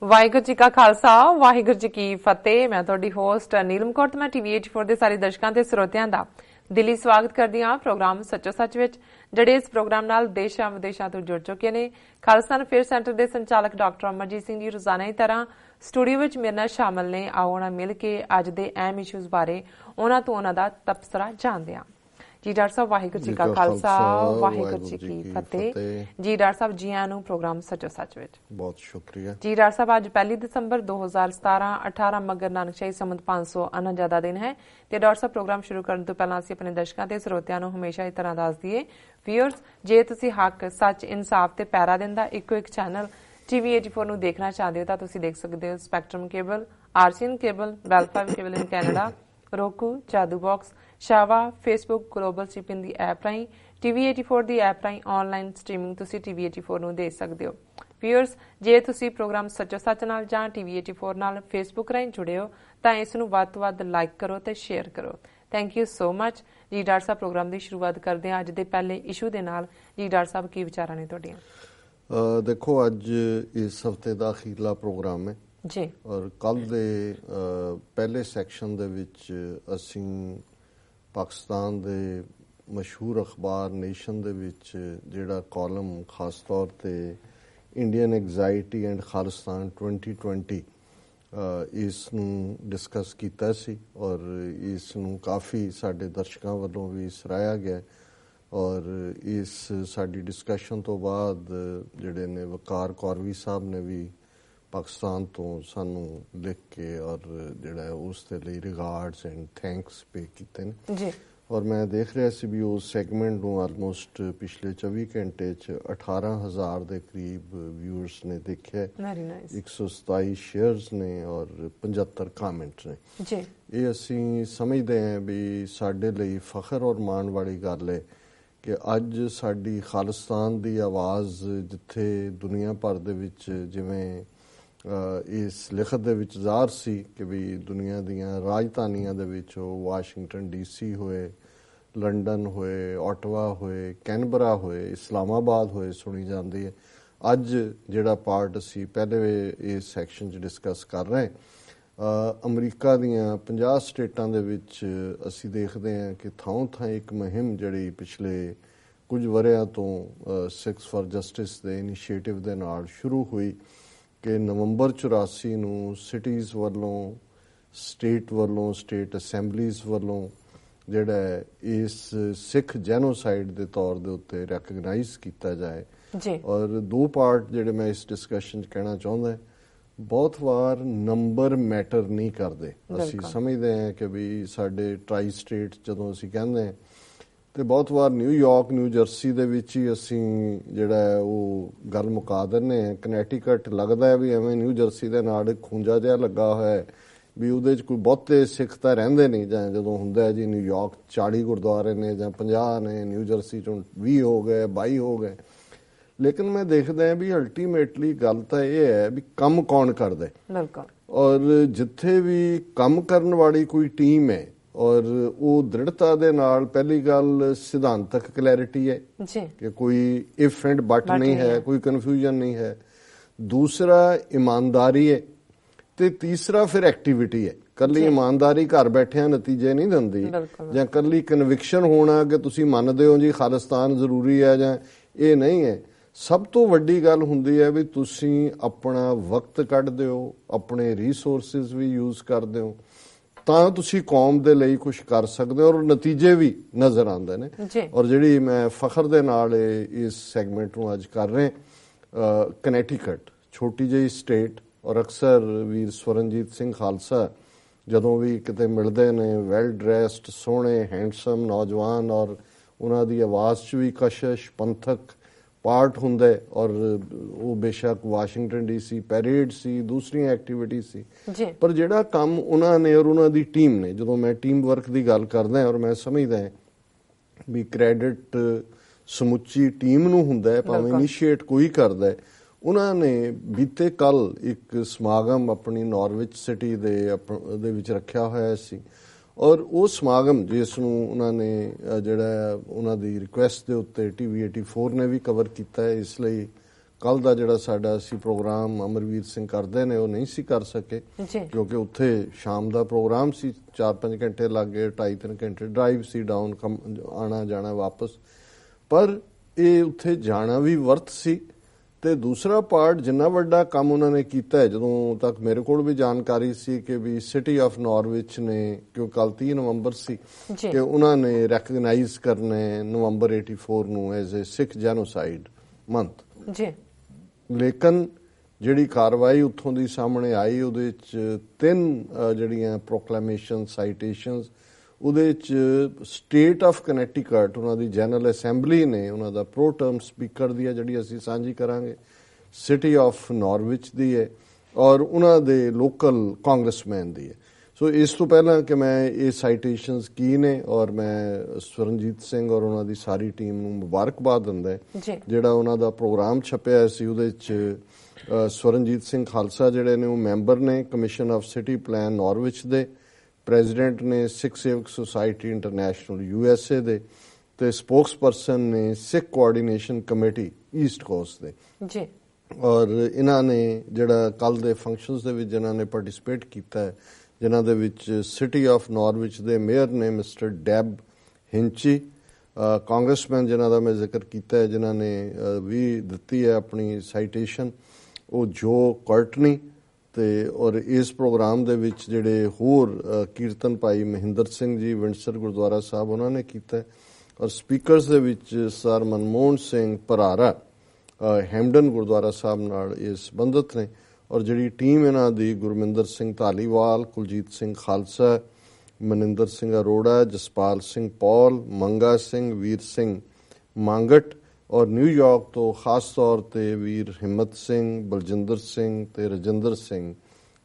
ਵਾਹਿਗੁਰੂ ਜੀ ਕਾ ਖਾਲਸਾ ਵਾਹਿਗੁਰੂ ਜੀ ਕੀ ਫਤਿਹ। ਮੈਂ ਤੁਹਾਡੀ ਹੋਸਟ ਨੀਲਮ ਕੌਰ ਤੇ ਮੈਂ ਟੀਵੀ 84 ਦੇ ਸਾਰੇ ਦਰਸ਼ਕਾਂ ਤੇ ਸਰੋਤਿਆਂ ਦਾ ਦਿਲੀ ਸਵਾਗਤ ਕਰਦੀ ਹਾਂ ਪ੍ਰੋਗਰਾਮ ਸੱਚੋ ਸੱਚ ਵਿੱਚ, ਜਿਹੜੇ ਇਸ ਪ੍ਰੋਗਰਾਮ ਨਾਲ ਦੇਸ਼ਾਂ ਵਿਦੇਸ਼ਾਂ ਤੋਂ ਜੁੜ ਚੁੱਕੇ ਨੇ। ਖਾਲਸਾ ਅਫੇਅਰ ਸੈਂਟਰ ਦੇ ਸੰਚਾਲਕ ਡਾਕਟਰ ਅਮਰਜੀਤ ਸਿੰਘ ਜੀ ਰੋਜ਼ਾਨਾ ਦੀ ਤਰ੍ਹਾਂ ਸਟੂਡੀਓ ਵਿੱਚ ਮੇਰੇ ਨਾਲ ਸ਼ਾਮਲ ਨੇ। ਆਓ ਉਹਨਾਂ ਮਿਲ ਕੇ ਅੱਜ ਦੇ ਅਹਿਮ ਇਸ਼ੂਜ਼ ਬਾਰੇ ਉਹਨਾਂ ਤੋਂ ਉਹਨਾਂ ਦਾ ਤਬਸਰਾ ਜਾਣਦੇ ਹਾਂ। ਜੀ ਡਾਕਟਰ ਸਾਹਿਬ ਵਾਹਿਗੁਰੂ ਜੀ ਕਾ ਖਾਲਸਾ ਵਾਹਿਗੁਰੂ ਜੀ ਕੀ ਫਤਿਹ। ਜੀ ਡਾਕਟਰ ਸਾਹਿਬ ਜੀ ਆਇਆਂ ਨੂੰ ਪ੍ਰੋਗਰਾਮ ਸੱਚੋ ਸੱਚ ਵਿੱਚ। ਬਹੁਤ ਸ਼ੁਕਰੀਆ ਜੀ ਡਾਕਟਰ ਸਾਹਿਬ, ਅੱਜ 1 ਦਸੰਬਰ 2017 18 ਮਗਰ ਨਾਨਕ ਸ਼ਾਹੀ ਸੰਮਤ 549 ਦਾ ਦਿਨ ਹੈ ਤੇ ਡਾਕਟਰ ਸਾਹਿਬ ਪ੍ਰੋਗਰਾਮ ਸ਼ੁਰੂ ਕਰਨ ਤੋਂ ਪਹਿਲਾਂ ਅਸੀਂ ਆਪਣੇ ਦਰਸ਼ਕਾਂ ਤੇ ਸਰੋਤਿਆਂ ਨੂੰ ਹਮੇਸ਼ਾ ਇਸ ਤਰ੍ਹਾਂ ਦੱਸ ਦਈਏ, ਵੀਅਰਸ ਜੇ ਤੁਸੀਂ ਹੱਕ ਸੱਚ ਇਨਸਾਫ ਤੇ ਪੈਰਾ ਦਿੰਦਾ ਇੱਕੋ ਇੱਕ ਚੈਨਲ ਟੀਵੀ 84 ਨੂੰ ਦੇਖਣਾ ਚਾਹਦੇ ਹੋ ਤਾਂ ਤੁਸੀਂ ਦੇਖ ਸਕਦੇ ਹੋ ਸਪੈਕਟਰਮ ਕੇਬਲ, ਆਰਸੀਐਨ ਕੇਬਲ, ਵੈਲਫਾਈਵ cable in Canada, roku, Jadoo box, ਸ਼ਾਵਾ, ਫੇਸਬੁੱਕ, ਗਲੋਬਲ ਸਿਪਿੰਗ ਦੀ ਐਪ ਰਾਹੀਂ, ਟੀਵੀ 84 ਦੀ ਐਪ ਰਾਹੀਂ ਆਨਲਾਈਨ ਸਟ੍ਰੀਮਿੰਗ ਤੁਸੀਂ ਟੀਵੀ 84 ਨੂੰ ਦੇਖ ਸਕਦੇ ਹੋ। ਵੀਅਰਸ ਜੇ ਤੁਸੀਂ ਪ੍ਰੋਗਰਾਮ ਸੱਚੋ ਸੱਚ ਨਾਲ ਜਾਂ ਟੀਵੀ 84 ਨਾਲ ਫੇਸਬੁੱਕ ਰਾਹੀਂ ਜੁੜੇ ਹੋ ਤਾਂ ਇਸ ਨੂੰ ਵੱਧ ਤੋਂ ਵੱਧ ਲਾਈਕ ਕਰੋ ਤੇ ਸ਼ੇਅਰ ਕਰੋ। Thank you so much. ਜੀ ਡਾਕਟਰ ਸਾਹਿਬ ਪ੍ਰੋਗਰਾਮ ਦੀ ਸ਼ੁਰੂਆਤ ਕਰਦੇ ਹਾਂ ਅੱਜ ਦੇ ਪਹਿਲੇ ਇਸ਼ੂ ਦੇ ਨਾਲ। ਜੀ ਡਾਕਟਰ ਸਾਹਿਬ ਕੀ ਵਿਚਾਰਾਂ ਨੇ ਤੁਹਾਡੀਆਂ? ਦੇਖੋ, ਅੱਜ ਇਸ ਹਫਤੇ ਦਾ ਅਖੀਰਲਾ ਪ੍ਰੋਗਰਾਮ ਹੈ ਜੀ, ਔਰ ਕੱਲ੍ਹ ਦੇ ਪਹਿਲੇ ਸੈਕਸ਼ਨ ਦੇ ਵਿੱਚ ਅਸੀਂ ਪਾਕਿਸਤਾਨ ਦੇ ਮਸ਼ਹੂਰ ਅਖਬਾਰ ਨੇਸ਼ਨ ਦੇ ਵਿੱਚ ਜਿਹੜਾ ਕਾਲਮ ਖਾਸ ਤੌਰ 'ਤੇ ਇੰਡੀਅਨ ਐਗਜ਼ਾਇਟੀ ਐਂਡ ਖਾਲਿਸਤਾਨ 2020 ਇਸ ਨੂੰ ਡਿਸਕਸ ਕੀਤਾ ਸੀ ਔਰ ਇਸ ਨੂੰ ਕਾਫੀ ਸਾਡੇ ਦਰਸ਼ਕਾਂ ਵੱਲੋਂ ਵੀ ਸਰਾਹਿਆ ਗਿਆ ਔਰ ਇਸ ਸਾਡੀ ਡਿਸਕਸ਼ਨ ਤੋਂ ਬਾਅਦ ਜਿਹੜੇ ਨੇ ਵਕਾਰ ਕੌਰਵੀ ਸਾਹਿਬ ਨੇ ਵੀ ਪਾਕਿਸਤਾਨ ਤੋਂ ਸਾਨੂੰ ਲਿਖ ਕੇ ਔਰ ਜਿਹੜਾ ਉਸ ਦੇ ਲਈ ਰਿਗਾਰਡਸ ਐਂਡ ਥੈਂਕਸ ਪੇ ਕੀਤੇ ਨੇ ਜੀ। ਔਰ ਮੈਂ ਦੇਖ ਰਿਹਾ ਸੀ ਵੀ ਉਸ ਸੈਗਮੈਂਟ ਨੂੰ ਆਲਮੋਸਟ ਪਿਛਲੇ 24 ਘੰਟੇ 'ਚ 18,000 ਦੇ ਕਰੀਬ ਵਿਊਅਰਸ ਨੇ ਦੇਖਿਆ, 127 ਸ਼ੇਅਰਸ ਨੇ ਔਰ 75 ਕਾਮੈਂਟਸ ਨੇ ਜੀ। ਇਹ ਅਸੀਂ ਸਮਝਦੇ ਹਾਂ ਵੀ ਸਾਡੇ ਲਈ ਫਖਰ ਔਰ ਮਾਣ ਵਾਲੀ ਗੱਲ ਹੈ ਕਿ ਅੱਜ ਸਾਡੀ ਖਾਲਿਸਤਾਨ ਦੀ ਆਵਾਜ਼ ਜਿੱਥੇ ਦੁਨੀਆ ਭਰ ਦੇ ਵਿੱਚ ਜਿਵੇਂ ਇਸ ਲਿਖਤ ਦੇ ਵਿੱਚ ਜ਼ਾਹਰ ਸੀ ਕਿ ਵੀ ਦੁਨੀਆ ਦੀਆਂ ਰਾਜਧਾਨੀਆਂ ਦੇ ਵਿੱਚ ਵਾਸ਼ਿੰਗਟਨ DC ਹੋਏ, ਲੰਡਨ ਹੋਏ, ਓਟਵਾ ਹੋਏ, ਕੈਨਬਰਾ ਹੋਏ, ਇਸਲਾਮਾਬਾਦ ਹੋਏ ਸੁਣੀ ਜਾਂਦੀ ਹੈ। ਅੱਜ ਜਿਹੜਾ ਪਾਰਟ ਅਸੀਂ ਪਹਿਲੇ ਇਸ ਸੈਕਸ਼ਨ 'ਚ ਡਿਸਕਸ ਕਰ ਰਹੇ ਅਮਰੀਕਾ ਦੀਆਂ 50 ਸਟੇਟਾਂ ਦੇ ਵਿੱਚ ਅਸੀਂ ਦੇਖਦੇ ਹਾਂ ਕਿ ਥਾਂ ਥਾਂ ਇੱਕ ਮੁਹਿੰਮ ਜਿਹੜੀ ਪਿਛਲੇ ਕੁਝ ਵਰ੍ਹਿਆਂ ਤੋਂ ਸਿੱਖਸ ਫਾਰ ਜਸਟਿਸ ਦੇ ਇਨੀਸ਼ੀਏਟਿਵ ਦੇ ਨਾਲ ਸ਼ੁਰੂ ਹੋਈ ਕਿ ਨਵੰਬਰ 84 ਨੂੰ ਸਿਟੀਜ਼ ਵੱਲੋਂ, ਸਟੇਟ ਵੱਲੋਂ, ਸਟੇਟ ਅਸੈਂਬਲੀਜ਼ ਵੱਲੋਂ ਜਿਹੜਾ ਇਸ ਸਿੱਖ ਜੈਨੋਸਾਈਡ ਦੇ ਤੌਰ ਦੇ ਉੱਤੇ ਰੈਕਗਨਾਈਜ਼ ਕੀਤਾ ਜਾਏ ਜੀ। ਔਰ ਦੋ ਪਾਰਟ ਜਿਹੜੇ ਮੈਂ ਇਸ ਡਿਸਕਸ਼ਨ 'ਚ ਕਹਿਣਾ ਚਾਹੁੰਦਾ, ਬਹੁਤ ਵਾਰ ਨੰਬਰ ਮੈਟਰ ਨਹੀਂ ਕਰਦੇ। ਅਸੀਂ ਸਮਝਦੇ ਹਾਂ ਕਿ ਵੀ ਸਾਡੇ ਟਰਾਈ ਸਟੇਟ ਜਦੋਂ ਅਸੀਂ ਕਹਿੰਦੇ ਹਾਂ ਤੇ ਬਹੁਤ ਵਾਰ ਨਿਊਯਾਰਕ, ਨਿਊ ਜਰਸੀ ਦੇ ਵਿੱਚ ਹੀ ਅਸੀਂ ਜਿਹੜਾ ਉਹ ਗੱਲ ਮੁਕਾ ਦਿੰਦੇ ਹਾਂ। ਕਨੈਟੀਕਟ ਲੱਗਦਾ ਹੈ ਵੀ ਐਵੇਂ ਨਿਊ ਜਰਸੀ ਦੇ ਨਾਲ ਇੱਕ ਖੂੰਜਾ ਜਿਹਾ ਲੱਗਾ ਹੋਇਆ ਹੈ ਵੀ ਉਹਦੇ 'ਚ ਕੋਈ ਬਹੁਤੇ ਸਿੱਖ ਤਾਂ ਰਹਿੰਦੇ ਨਹੀਂ, ਜਾਂ ਜਦੋਂ ਹੁੰਦਾ ਜੀ ਨਿਊਯਾਰਕ 40 ਗੁਰਦੁਆਰੇ ਨੇ ਜਾਂ 50 ਨੇ, ਨਿਊ ਜਰਸੀ 'ਚੋਂ 20 ਹੋ ਗਏ, 22 ਹੋ ਗਏ। ਲੇਕਿਨ ਮੈਂ ਦੇਖਦਾ ਹਾਂ ਵੀ ਅਲਟੀਮੇਟਲੀ ਗੱਲ ਤਾਂ ਇਹ ਹੈ ਵੀ ਕੰਮ ਕੌਣ ਕਰਦਾ ਔਰ ਜਿੱਥੇ ਵੀ ਕੰਮ ਕਰਨ ਵਾਲੀ ਕੋਈ ਟੀਮ ਹੈ ਔਰ ਉਹ ਦ੍ਰਿੜਤਾ ਦੇ ਨਾਲ, ਪਹਿਲੀ ਗੱਲ ਸਿਧਾਂਤਕ ਕਲੈਰਿਟੀ ਹੈ ਕਿ ਕੋਈ ਇਫ ਐਂਡ ਬਟ ਨਹੀਂ ਹੈ, ਕੋਈ ਕਨਫਿਊਜ਼ਨ ਨਹੀਂ ਹੈ। ਦੂਸਰਾ ਇਮਾਨਦਾਰੀ ਹੈ ਤੇ ਤੀਸਰਾ ਫਿਰ ਐਕਟੀਵਿਟੀ ਹੈ। ਕੱਲੀ ਇਮਾਨਦਾਰੀ ਘਰ ਬੈਠਿਆਂ ਨਤੀਜੇ ਨਹੀਂ ਦਿੰਦੀ, ਜਾਂ ਕੱਲੀ ਕਨਵਿਕਸ਼ਨ ਹੋਣਾ ਕਿ ਤੁਸੀਂ ਮੰਨਦੇ ਹੋ ਜੀ ਖਾਲਿਸਤਾਨ ਜ਼ਰੂਰੀ ਹੈ ਜਾਂ ਇਹ ਨਹੀਂ ਹੈ। ਸਭ ਤੋਂ ਵੱਡੀ ਗੱਲ ਹੁੰਦੀ ਹੈ ਵੀ ਤੁਸੀਂ ਆਪਣਾ ਵਕਤ ਕੱਢਦੇ ਹੋ, ਆਪਣੇ ਰੀਸੋਰਸਿਸ ਵੀ ਯੂਜ਼ ਕਰਦੇ ਹੋ ਤਾਂ ਤੁਸੀਂ ਕੌਮ ਦੇ ਲਈ ਕੁਝ ਕਰ ਸਕਦੇ ਹੋ ਔਰ ਨਤੀਜੇ ਵੀ ਨਜ਼ਰ ਆਉਂਦੇ ਨੇ। ਔਰ ਜਿਹੜੀ ਮੈਂ ਫਖਰ ਦੇ ਨਾਲ ਇਸ ਸੈਗਮੈਂਟ ਨੂੰ ਅੱਜ ਕਰ ਰਹੇ, ਕਨੈਟੀਕਟ ਛੋਟੀ ਜਿਹੀ ਸਟੇਟ ਔਰ ਅਕਸਰ ਵੀਰ ਸਵਰਨਜੀਤ ਸਿੰਘ ਖਾਲਸਾ ਜਦੋਂ ਵੀ ਕਿਤੇ ਮਿਲਦੇ ਨੇ, ਵੈਲ ਡਰੈਸਡ, ਸੋਹਣੇ, ਹੈਂਡਸਮ ਨੌਜਵਾਨ ਔਰ ਉਹਨਾਂ ਦੀ ਆਵਾਜ਼ 'ਚ ਵੀ ਕਸ਼ਿਸ਼, ਪੰਥਕ ਪਾਰਟ ਹੁੰਦਾ ਔਰ ਉਹ ਬੇਸ਼ੱਕ ਵਾਸ਼ਿੰਗਟਨ DC ਪੈਰੇਡ ਸੀ, ਦੂਸਰੀਆਂ ਐਕਟੀਵਿਟੀ ਸੀ, ਪਰ ਜਿਹੜਾ ਕੰਮ ਉਹਨਾਂ ਨੇ ਔਰ ਉਹਨਾਂ ਦੀ ਟੀਮ ਨੇ, ਜਦੋਂ ਮੈਂ ਟੀਮ ਵਰਕ ਦੀ ਗੱਲ ਕਰਦਾ ਔਰ ਮੈਂ ਸਮਝਦਾ ਵੀ ਕ੍ਰੈਡਿਟ ਸਮੁੱਚੀ ਟੀਮ ਨੂੰ ਹੁੰਦਾ ਭਾਵੇਂ ਇਨੀਸ਼ੀਏਟ ਕੋਈ ਕਰਦਾ। ਉਹਨਾਂ ਨੇ ਬੀਤੇ ਕੱਲ ਇੱਕ ਸਮਾਗਮ ਆਪਣੀ ਨਾਰਵਿਚ ਸਿਟੀ ਦੇ ਵਿੱਚ ਰੱਖਿਆ ਹੋਇਆ ਸੀ ਔਰ ਉਹ ਸਮਾਗਮ ਜਿਸ ਨੂੰ ਉਹਨਾਂ ਨੇ ਜਿਹੜਾ ਉਹਨਾਂ ਦੀ ਰਿਕੁਐਸਟ ਦੇ ਉੱਤੇ ਟੀਵੀ 84 ਨੇ ਵੀ ਕਵਰ ਕੀਤਾ ਹੈ, ਇਸ ਲਈ ਕੱਲ ਦਾ ਜਿਹੜਾ ਸਾਡਾ ਅਸੀਂ ਪ੍ਰੋਗਰਾਮ ਅਮਰਵੀਰ ਸਿੰਘ ਕਰਦੇ ਨੇ ਉਹ ਨਹੀਂ ਸੀ ਕਰ ਸਕੇ ਕਿਉਂਕਿ ਉੱਥੇ ਸ਼ਾਮ ਦਾ ਪ੍ਰੋਗਰਾਮ ਸੀ, 4-5 ਘੰਟੇ ਲੱਗ ਗਏ, 2.5-3 ਘੰਟੇ ਡਰਾਈਵ ਸੀ ਡਾਊਨ, ਆਣਾ ਜਾਣਾ ਵਾਪਸ। ਪਰ ਇਹ ਉੱਥੇ ਜਾਣਾ ਵੀ ਵਰਥ ਸੀ। ਤੇ ਦੂਸਰਾ ਪਾਰਟ, ਜਿੰਨਾ ਵੱਡਾ ਕੰਮ ਉਹਨਾਂ ਨੇ ਕੀਤਾ ਹੈ, ਜਦੋਂ ਤੱਕ ਮੇਰੇ ਕੋਲ ਵੀ ਜਾਣਕਾਰੀ ਸੀ ਕਿ ਵੀ ਸਿਟੀ ਆਫ ਨਾਰਵਿਚ ਨੇ, ਕਿਉਂ ਕੱਲ 30 ਨਵੰਬਰ ਸੀ, ਕਿ ਉਹਨਾਂ ਨੇ ਰੈਕਗਨਾਈਜ਼ ਕਰਨਾ ਨਵੰਬਰ 84 ਨੂੰ as a Sikh genocide month. ਲੇਕਿਨ ਜਿਹੜੀ ਕਾਰਵਾਈ ਉੱਥੋਂ ਦੀ ਸਾਹਮਣੇ ਆਈ, ਉਹਦੇ ਵਿੱਚ 3 ਜਿਹੜੀਆਂ ਪ੍ਰੋਕਲੇਮੇਸ਼ਨ ਸਾਈਟੇਸ਼ਨਸ, ਉਹਦੇ ਵਿੱਚ ਸਟੇਟ ਆਫ ਕਨੈਕਟੀਕਟ ਉਹਨਾਂ ਦੀ ਜਨਰਲ ਅਸੈਂਬਲੀ ਨੇ ਉਹਨਾਂ ਦਾ ਪ੍ਰੋ ਟਰਮ ਸਪੀਕਰ ਦੀ ਹੈ, ਜਿਹੜੀ ਅਸੀਂ ਸਾਂਝੀ ਕਰਾਂਗੇ, ਸਿਟੀ ਆਫ ਨਾਰਵਿਚ ਦੀ ਹੈ, ਔਰ ਉਹਨਾਂ ਦੇ ਲੋਕਲ ਕਾਂਗਰਸਮੈਨ ਦੀ ਹੈ। ਸੋ ਇਸ ਤੋਂ ਪਹਿਲਾਂ ਕਿ ਮੈਂ ਇਹ ਸਾਈਟੇਸ਼ਨਸ ਕੀ ਨੇ, ਔਰ ਮੈਂ ਸਵਰਨਜੀਤ ਸਿੰਘ ਔਰ ਉਹਨਾਂ ਦੀ ਸਾਰੀ ਟੀਮ ਨੂੰ ਮੁਬਾਰਕਬਾਦ ਦਿੰਦਾ ਜਿਹੜਾ ਉਹਨਾਂ ਦਾ ਪ੍ਰੋਗਰਾਮ ਛਪਿਆ ਸੀ, ਉਹਦੇ ਵਿੱਚ ਸਵਰਨਜੀਤ ਸਿੰਘ ਖਾਲਸਾ ਜਿਹੜੇ ਨੇ ਉਹ ਮੈਂਬਰ ਨੇ ਕਮਿਸ਼ਨ ਆਫ ਸਿਟੀ ਪਲਾਨ ਨਾਰਵਿਚ ਦੇ, ਪ੍ਰੈਜ਼ੀਡੈਂਟ ਨੇ ਸਿੱਖ ਸੇਵਕ ਸੁਸਾਇਟੀ ਇੰਟਰਨੈਸ਼ਨਲ USA ਦੇ, ਤੇ ਸਪੋਕਸਪਰਸਨ ਨੇ ਸਿੱਖ ਕੋਆਰਡੀਨੇਸ਼ਨ ਕਮੇਟੀ ਈਸਟ ਕੋਸਟ ਦੇ। ਔਰ ਇਹਨਾਂ ਨੇ ਜਿਹੜਾ ਕੱਲ ਦੇ ਫੰਕਸ਼ਨਸ ਦੇ ਵਿੱਚ ਜਿਨ੍ਹਾਂ ਨੇ ਪਾਰਟਿਸਿਪੇਟ ਕੀਤਾ ਹੈ, ਜਿਨ੍ਹਾਂ ਦੇ ਵਿੱਚ ਸਿਟੀ ਆਫ ਨਾਰਵਿਚ ਦੇ ਮੇਅਰ ਨੇ ਮਿਸਟਰ ਡੈਬ ਹਿੰਚੀ, ਕਾਂਗਰਸਮੈਨ ਜਿਨ੍ਹਾਂ ਦਾ ਮੈਂ ਜ਼ਿਕਰ ਕੀਤਾ ਹੈ, ਜਿਨ੍ਹਾਂ ਨੇ ਵੀ ਦਿੱਤੀ ਹੈ ਆਪਣੀ ਸਾਈਟੇਸ਼ਨ, ਉਹ ਜੋ ਕਰਟਨੀ, ਤੇ ਔਰ ਇਸ ਪ੍ਰੋਗਰਾਮ ਦੇ ਵਿੱਚ ਜਿਹੜੇ ਹੋਰ ਕੀਰਤਨ ਭਾਈ ਮਹਿੰਦਰ ਸਿੰਘ ਜੀ ਵਿੰਡਸਰ ਗੁਰਦੁਆਰਾ ਸਾਹਿਬ ਉਹਨਾਂ ਨੇ ਕੀਤਾ, ਔਰ ਸਪੀਕਰਸ ਦੇ ਵਿੱਚ ਸਰ ਮਨਮੋਹਨ ਸਿੰਘ ਭਰਾਰਾ ਹੈਮਡਨ ਗੁਰਦੁਆਰਾ ਸਾਹਿਬ ਨਾਲ ਇਹ ਸੰਬੰਧਿਤ ਨੇ, ਔਰ ਜਿਹੜੀ ਟੀਮ ਇਹਨਾਂ ਦੀ ਗੁਰਮਿੰਦਰ ਸਿੰਘ ਧਾਲੀਵਾਲ, ਕੁਲਜੀਤ ਸਿੰਘ ਖਾਲਸਾ, ਮਨਿੰਦਰ ਸਿੰਘ ਅਰੋੜਾ, ਜਸਪਾਲ ਸਿੰਘ ਪੌਲ, ਮੰਗਾ ਸਿੰਘ, ਵੀਰ ਸਿੰਘ ਮੰਗਟ, ਔਰ ਨਿਊਯਾਰਕ ਤੋਂ ਖਾਸ ਤੌਰ ਤੇ ਵੀਰ ਹਿੰਮਤ ਸਿੰਘ, ਬਲਜਿੰਦਰ ਸਿੰਘ ਤੇ ਰਜਿੰਦਰ ਸਿੰਘ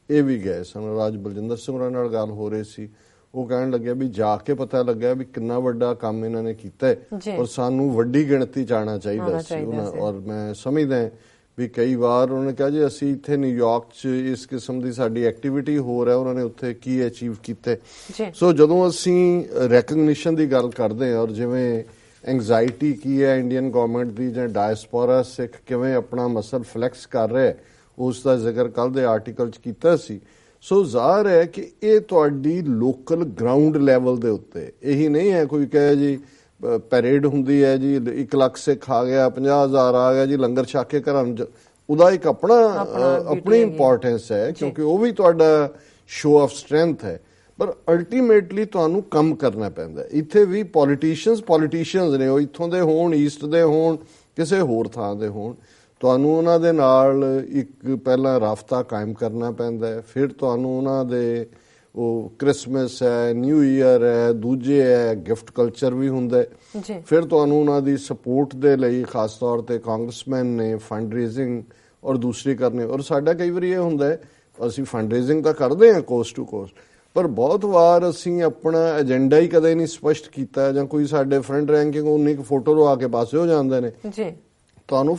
ਇਹ ਵੀ ਗਏ ਸਨ। ਅੱਜ ਬਲਜਿੰਦਰ ਸਿੰਘ ਉਹਨਾਂ ਨਾਲ ਗੱਲ ਹੋ ਰਹੀ ਸੀ, ਉਹ ਕਹਿਣ ਲੱਗਿਆ ਵੀ ਜਾ ਕੇ ਪਤਾ ਲੱਗਿਆ ਵੀ ਕਿੰਨਾ ਵੱਡਾ ਕੰਮ ਇਹਨਾਂ ਨੇ ਕੀਤਾ ਔਰ ਸਾਨੂੰ ਵੱਡੀ ਗਿਣਤੀ ਚ ਆਉਣਾ ਚਾਹੀਦਾ ਸੀ। ਔਰ ਮੈਂ ਸਮਝਦਾ ਵੀ ਕਈ ਵਾਰ ਉਹਨਾਂ ਨੇ ਕਿਹਾ ਜੀ ਅਸੀਂ ਇੱਥੇ ਨਿਊਯਾਰਕ 'ਚ ਇਸ ਕਿਸਮ ਦੀ ਸਾਡੀ ਐਕਟੀਵਿਟੀ ਹੋ ਰਿਹਾ, ਉਹਨਾਂ ਨੇ ਉੱਥੇ ਕੀ ਅਚੀਵ ਕੀਤਾ। ਸੋ ਜਦੋਂ ਅਸੀਂ ਰੈਕਗਨੀਸ਼ਨ ਦੀ ਗੱਲ ਕਰਦੇ ਹਾਂ, ਔਰ ਜਿਵੇਂ ਐਂਗਜ਼ਾਇਟੀ ਕੀ ਹੈ ਇੰਡੀਅਨ ਗਵਰਨਮੈਂਟ ਦੀ, ਜਾਂ ਡਾਇਸਪੋਰਾ ਸਿੱਖ ਕਿਵੇਂ ਆਪਣਾ ਮਸਲ ਫਲੈਕਸ ਕਰ ਰਿਹਾ, ਉਸ ਦਾ ਜ਼ਿਕਰ ਕੱਲ ਦੇ ਆਰਟੀਕਲ 'ਚ ਕੀਤਾ ਸੀ। ਸੋ ਜ਼ਾਹਰ ਹੈ ਕਿ ਇਹ ਤੁਹਾਡੀ ਲੋਕਲ ਗਰਾਊਂਡ ਲੈਵਲ ਦੇ ਉੱਤੇ, ਇਹੀ ਨਹੀਂ ਹੈ ਕੋਈ ਕਹੇ ਜੀ ਪੈਰੇਡ ਹੁੰਦੀ ਹੈ ਜੀ 1 ਲੱਖ ਸਿੱਖ ਆ ਗਿਆ, 50,000 ਆ ਗਿਆ ਜੀ, ਲੰਗਰ ਛਕ ਕੇ ਘਰਾਂ ਨੂੰ, ਉਹਦਾ ਇੱਕ ਆਪਣੀ ਇੰਪੋਰਟੈਂਸ ਹੈ, ਕਿਉਂਕਿ ਉਹ ਵੀ ਤੁਹਾਡਾ ਸ਼ੋ ਆਫ ਸਟਰੈਂਥ ਹੈ। ਪਰ ਅਲਟੀਮੇਟਲੀ ਤੁਹਾਨੂੰ ਕੰਮ ਕਰਨਾ ਪੈਂਦਾ। ਇੱਥੇ ਵੀ ਪੋਲੀਟੀਸ਼ੀਅਨਸ ਨੇ, ਉਹ ਇੱਥੋਂ ਦੇ ਹੋਣ, ਈਸਟ ਦੇ ਹੋਣ, ਕਿਸੇ ਹੋਰ ਥਾਂ ਦੇ ਹੋਣ, ਤੁਹਾਨੂੰ ਉਹਨਾਂ ਦੇ ਨਾਲ ਇੱਕ ਪਹਿਲਾਂ ਰਾਬਤਾ ਕਾਇਮ ਕਰਨਾ ਪੈਂਦਾ ਹੈ। ਫਿਰ ਤੁਹਾਨੂੰ ਉਹਨਾਂ ਦੇ ਉਹ ਕ੍ਰਿਸਮਸ ਹੈ, ਨਿਊ ਈਅਰ ਹੈ, ਦੂਜੇ ਹੈ, ਗਿਫਟ ਕਲਚਰ ਵੀ ਹੁੰਦਾ ਹੈ। ਫਿਰ ਤੁਹਾਨੂੰ ਉਹਨਾਂ ਦੀ ਸਪੋਰਟ ਦੇ ਲਈ ਖਾਸ ਤੌਰ ਤੇ ਕਾਂਗਰਸਮੈਨ ਨੇ ਫੰਡ ਰੇਜ਼ਿੰਗ ਔਰ ਦੂਸਰੀ ਕਰਨੇ। ਔਰ ਸਾਡਾ ਕਈ ਵਾਰੀ ਇਹ ਹੁੰਦਾ ਹੈ ਅਸੀਂ ਫੰਡ ਰੇਜ਼ਿੰਗ ਤਾਂ ਕਰਦੇ ਹਾਂ ਕੋਸਟ ਟੂ ਕੋਸਟ, ਪਰ ਬਹੁਤ ਵਾਰ ਅਸੀਂ ਆਪਣਾ ਏਜੰਡਾ ਹੀ ਕਦੇ ਨਹੀਂ ਸਪਸ਼ਟ ਕੀਤਾ, ਜਾਂ ਕੋਈ ਸਾਡੇ ਫਰੰਟ ਰੈਂਕਿੰਗ ਉਨੀ ਕੁ ਫੋਟੋ ਲਵਾ ਕੇ ਪਾਸੇ ਹੋ ਜਾਂਦੇ ਨੇ। ਤੁਹਾਨੂੰ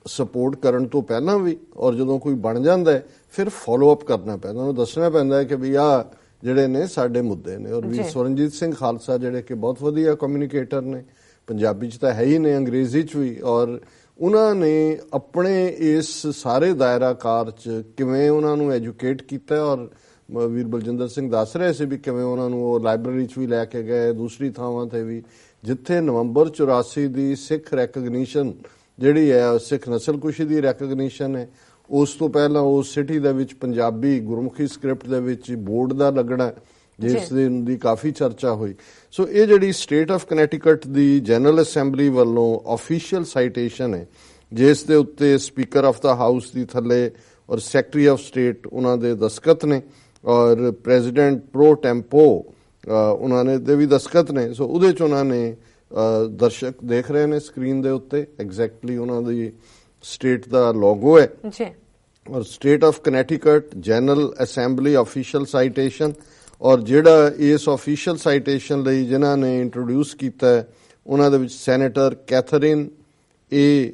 ਸਪੋਰਟ ਕਰਨ ਤੋਂ ਪਹਿਲਾਂ ਵੀ ਔਰ ਜਦੋਂ ਕੋਈ ਬਣ ਜਾਂਦਾ ਹੈ ਫਿਰ ਫੋਲੋ ਅਪ ਕਰਨਾ ਪੈਂਦਾ, ਉਹਨੂੰ ਦੱਸਣਾ ਪੈਂਦਾ ਹੈ ਕਿ ਵੀ ਆਹ ਜਿਹੜੇ ਨੇ ਸਾਡੇ ਮੁੱਦੇ ਨੇ। ਔਰ ਵੀ ਸਵਰਨਜੀਤ ਸਿੰਘ ਖਾਲਸਾ ਜਿਹੜੇ ਕਿ ਬਹੁਤ ਵਧੀਆ ਕਮਿਊਨੀਕੇਟਰ ਨੇ, ਪੰਜਾਬੀ 'ਚ ਤਾਂ ਹੈ ਹੀ ਨੇ, ਅੰਗਰੇਜ਼ੀ 'ਚ ਵੀ, ਔਰ ਉਹਨਾਂ ਨੇ ਆਪਣੇ ਇਸ ਸਾਰੇ ਦਾਇਰਾਕਾਰ 'ਚ ਕਿਵੇਂ ਉਹਨਾਂ ਨੂੰ ਐਜੂਕੇਟ ਕੀਤਾ। ਔਰ ਵੀਰ ਬਲਜਿੰਦਰ ਸਿੰਘ ਦੱਸ ਰਹੇ ਸੀ ਵੀ ਕਿਵੇਂ ਉਹਨਾਂ ਨੂੰ ਉਹ ਲਾਇਬ੍ਰੇਰੀ 'ਚ ਵੀ ਲੈ ਕੇ ਗਏ, ਦੂਸਰੀ ਥਾਵਾਂ ਤੇ ਵੀ, ਜਿੱਥੇ ਨਵੰਬਰ 84 ਦੀ ਸਿੱਖ ਰੈਕਗਨੀਸ਼ਨ ਜਿਹੜੀ ਹੈ, ਸਿੱਖ ਨਸਲਕੁਸ਼ੀ ਦੀ ਰੈਕਗਨੀਸ਼ਨ ਹੈ, ਉਸ ਤੋਂ ਪਹਿਲਾਂ ਉਸ ਸਿਟੀ ਦੇ ਵਿੱਚ ਪੰਜਾਬੀ ਗੁਰਮੁਖੀ ਸਕ੍ਰਿਪਟ ਦੇ ਵਿੱਚ ਬੋਰਡ ਦਾ ਲੱਗਣਾ, ਜਿਸ ਦੀ ਕਾਫੀ ਚਰਚਾ ਹੋਈ। ਸੋ ਇਹ ਜਿਹੜੀ state of Connecticut the general assembly ਵੱਲੋਂ ਆਫੀਸ਼ੀਅਲ ਸਾਈਟੇਸ਼ਨ ਹੈ, ਜਿਸ ਦੇ ਉੱਤੇ ਸਪੀਕਰ ਆਫ ਦਾ ਹਾਊਸ ਦੀ ਥੱਲੇ ਔਰ ਸੈਕਟਰੀ ਆਫ ਸਟੇਟ ਉਹਨਾਂ ਦੇ ਦਸਤਖਤ ਨੇ, ਔਰ ਪ੍ਰੈਜ਼ੀਡੈਂਟ ਪ੍ਰੋ ਟੈਂਪੋ ਉਹਨਾਂ ਨੇ ਦੇ ਵੀ ਦਸਤਖਤ ਨੇ। ਸੋ ਉਹਦੇ 'ਚ ਉਹਨਾਂ ਨੇ ਦਰਸ਼ਕ ਦੇਖ ਰਹੇ ਨੇ ਸਕਰੀਨ ਦੇ ਉੱਤੇ ਐਗਜ਼ੈਕਟਲੀ ਉਹਨਾਂ ਦੀ ਸਟੇਟ ਦਾ ਲੋਗੋ ਹੈ, ਔਰ state of Connecticut general assembly official citation. ਔਰ ਜਿਹੜਾ ਇਸ ਆਫੀਸ਼ੀਅਲ ਸਾਈਟੇਸ਼ਨ ਲਈ ਜਿਨ੍ਹਾਂ ਨੇ ਇੰਟਰੋਡਿਊਸ ਕੀਤਾ ਹੈ, ਉਹਨਾਂ ਦੇ ਵਿੱਚ ਸੈਨੇਟਰ ਕੈਥਰੀਨ ਏ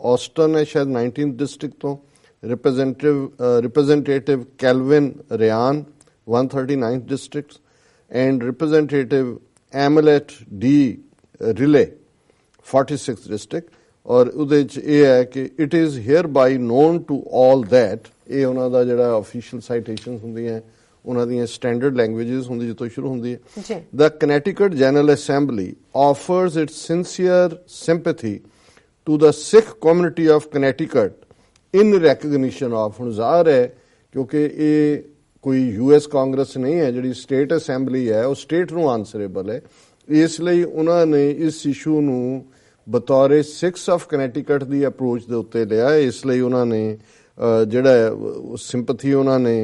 ਆਸਟਨ ਹੈ ਸ਼ਾਇਦ 19th ਡਿਸਟ੍ਰਿਕਟ ਤੋਂ, representative Calvin Ryan 139th district, and representative Amelet D Riley 46th district, ਔਰ ਉਹਦੇ 'ਚ ਇਹ ਹੈ ਕਿ it is hereby known to all that, ਇਹ ਉਹਨਾਂ ਦਾ ਜਿਹੜਾ ਆਫੀਸ਼ੀਅਲ ਸਾਈਟੇਸ਼ਨਸ ਹੁੰਦੀਆਂ ਉਹਨਾਂ ਦੀਆਂ ਸਟੈਂਡਰਡ ਲੈਂਗੁਏਜਸ ਹੁੰਦੀ ਜਿੱਥੋਂ ਸ਼ੁਰੂ ਹੁੰਦੀ ਹੈ। The Connecticut general assembly offers its sincere sympathy to the Sikh community of Connecticut in recognition of, ਹੁਣ ਜ਼ਾਹਰ ਹੈ ਕਿਉਂਕਿ ਇਹ ਕੋਈ US ਕਾਂਗਰਸ ਨਹੀਂ ਹੈ, ਜਿਹੜੀ ਸਟੇਟ ਅਸੈਂਬਲੀ ਹੈ ਉਹ ਸਟੇਟ ਨੂੰ ਆਨਸਰੇਬਲ ਹੈ, ਇਸ ਲਈ ਉਹਨਾਂ ਨੇ ਇਸ ਇਸ਼ੂ ਨੂੰ ਬਤੌਰੇ 6 ਆਫ ਕਨੈਟੀਕਟ ਦੀ ਅਪਰੋਚ ਦੇ ਉੱਤੇ ਲਿਆ। ਇਸ ਲਈ ਉਹਨਾਂ ਨੇ ਜਿਹੜਾ ਸਿੰਪੈਥੀ ਉਹਨਾਂ ਨੇ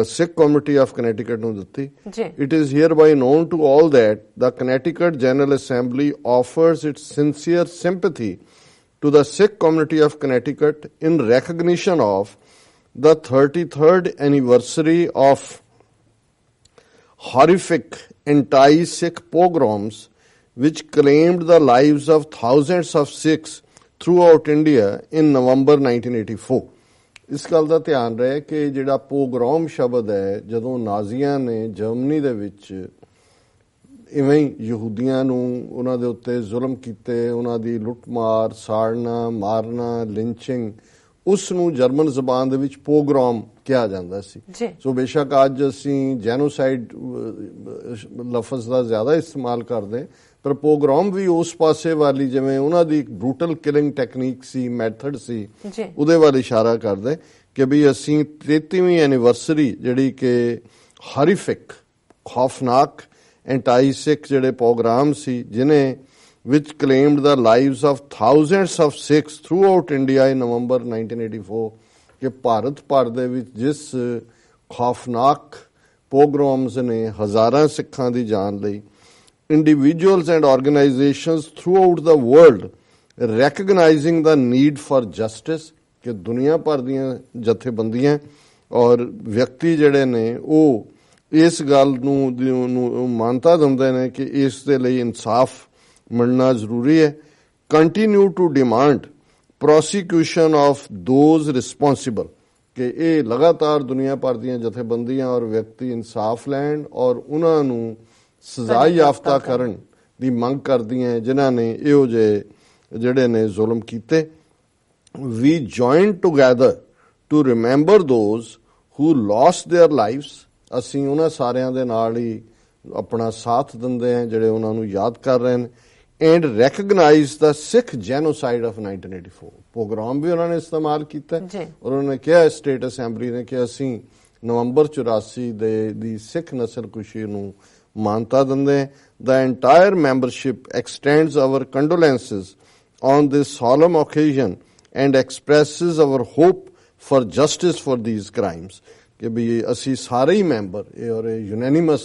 ਸਿੱਖ ਕਮਿਊਨਿਟੀ ਆਫ ਕਨੈਟੀਕਟ ਨੂੰ ਦਿੱਤੀ। It is hereby known to all that the Connecticut general assembly offers its sincere sympathy to the Sikh community of Connecticut in recognition of the 33rd anniversary of horrific anti-Sikh pogroms which claimed the lives of thousands of Sikhs throughout India in November 1984. ਇਸ ਗੱਲ ਦਾ ਧਿਆਨ ਰਹੇ ਕਿ ਜਿਹੜਾ ਪੋਗਰੋਮ ਸ਼ਬਦ ਹੈ, ਜਦੋਂ ਨਾਜ਼ੀਆਂ ਨੇ ਜਰਮਨੀ ਦੇ ਵਿੱਚ ਇਵੇਂ ਹੀ ਯਹੂਦੀਆਂ ਨੂੰ ਉਹਨਾਂ ਦੇ ਉੱਤੇ ਜ਼ੁਲਮ ਕੀਤੇ, ਉਹਨਾਂ ਦੀ ਲੁੱਟਮਾਰ, ਸਾੜਨਾ, ਮਾਰਨਾ, ਲਿੰਚਿੰਗ, ਉਸ ਨੂੰ ਜਰਮਨ ਜ਼ਬਾਨ ਦੇ ਵਿੱਚ ਪੋਗਰੋਮ ਕਿਹਾ ਜਾਂਦਾ ਸੀ। ਸੋ ਬੇਸ਼ੱਕ ਅੱਜ ਅਸੀਂ ਜੈਨੋਸਾਈਡ ਲਫ਼ਜ਼ ਦਾ ਜ਼ਿਆਦਾ ਇਸਤੇਮਾਲ ਕਰਦੇ, ਪਰ ਪੋਗਰੋਮ ਵੀ ਉਸ ਪਾਸੇ ਵਾਲੀ, ਜਿਵੇਂ ਉਹਨਾਂ ਦੀ ਇੱਕ ਬਰੂਟਲ ਕਿਲਿੰਗ ਟੈਕਨੀਕ ਸੀ, ਮੈਥਡ ਸੀ, ਉਹਦੇ ਵੱਲ ਇਸ਼ਾਰਾ ਕਰਦੇ ਕਿ ਵੀ ਅਸੀਂ 33ਵੀਂ ਐਨੀਵਰਸਰੀ ਜਿਹੜੀ ਕਿ ਹਾਰੀਫਿਕ, ਖੌਫਨਾਕ ਐਂਟਾਈ-ਸਿੱਖ ਜਿਹੜੇ ਪ੍ਰੋਗਰਾਮ ਸੀ, ਜਿਨੇ which claimed the lives of thousands of Sikhs throughout India in November 1984, ਕਿ ਭਾਰਤ ਭਰ ਦੇ ਵਿੱਚ ਜਿਸ ਖੌਫਨਾਕ ਪੋਗਰੋਮਸ ਨੇ ਹਜ਼ਾਰਾਂ ਸਿੱਖਾਂ ਦੀ ਜਾਨ ਲਈ, individuals and organizations throughout the world recognizing the need for justice, ਕਿ ਦੁਨੀਆ ਭਰ ਦੀਆਂ ਜਥੇਬੰਦੀਆਂ ਔਰ ਵਿਅਕਤੀ ਜਿਹੜੇ ਨੇ ਉਹ ਇਸ ਗੱਲ ਨੂੰ ਮਾਨਤਾ ਦਿੰਦੇ ਨੇ ਕਿ ਇਸ ਦੇ ਲਈ ਇਨਸਾਫ ਮਿਲਣਾ ਜ਼ਰੂਰੀ ਹੈ। Continue to demand prosecution of those responsible, ਕਿ ਇਹ ਲਗਾਤਾਰ ਦੁਨੀਆ ਭਰ ਦੀਆਂ ਜਥੇਬੰਦੀਆਂ ਔਰ ਵਿਅਕਤੀ ਇਨਸਾਫ ਲੈਣ ਔਰ ਉਹਨਾਂ ਨੂੰ ਸਜ਼ਾ ਯਾਫਤਾ ਕਰਨ ਦੀ ਮੰਗ ਕਰਦੀਆਂ ਜਿਨ੍ਹਾਂ ਨੇ ਇਹੋ ਜਿਹੇ ਜਿਹੜੇ ਨੇ ਜ਼ੁਲਮ ਕੀਤੇ। We join together to remember those who lost their lives, ਅਸੀਂ ਉਹਨਾਂ ਸਾਰਿਆਂ ਦੇ ਨਾਲ ਹੀ ਆਪਣਾ ਸਾਥ ਦਿੰਦੇ ਹਾਂ ਜਿਹੜੇ ਉਹਨਾਂ ਨੂੰ ਯਾਦ ਕਰ ਰਹੇ ਨੇ। And recognize the Sikh genocide of 1984, program ਵੀ ਉਹਨਾਂ ਨੇ ਇਸਤੇਮਾਲ ਕੀਤਾ ਔਰ ਉਹਨਾਂ ਨੇ ਕਿਹਾ, ਸਟੇਟ ਅਸੈਂਬਲੀ ਨੇ, ਕਿ ਅਸੀਂ ਨਵੰਬਰ 84 ਦੀ ਸਿੱਖ ਨਸਲਕੁਸ਼ੀ ਨੂੰ ਮਾਨਤਾ ਦਿੰਦੇ ਹਾਂ। The entire membership extends our condolences on this solemn occasion and expresses our hope for justice for these crimes, ਕਿ ਵੀ ਅਸੀਂ ਸਾਰੇ ਹੀ ਮੈਂਬਰ ਇਹ ਔਰ ਯੂਨੈਨਿਮਸ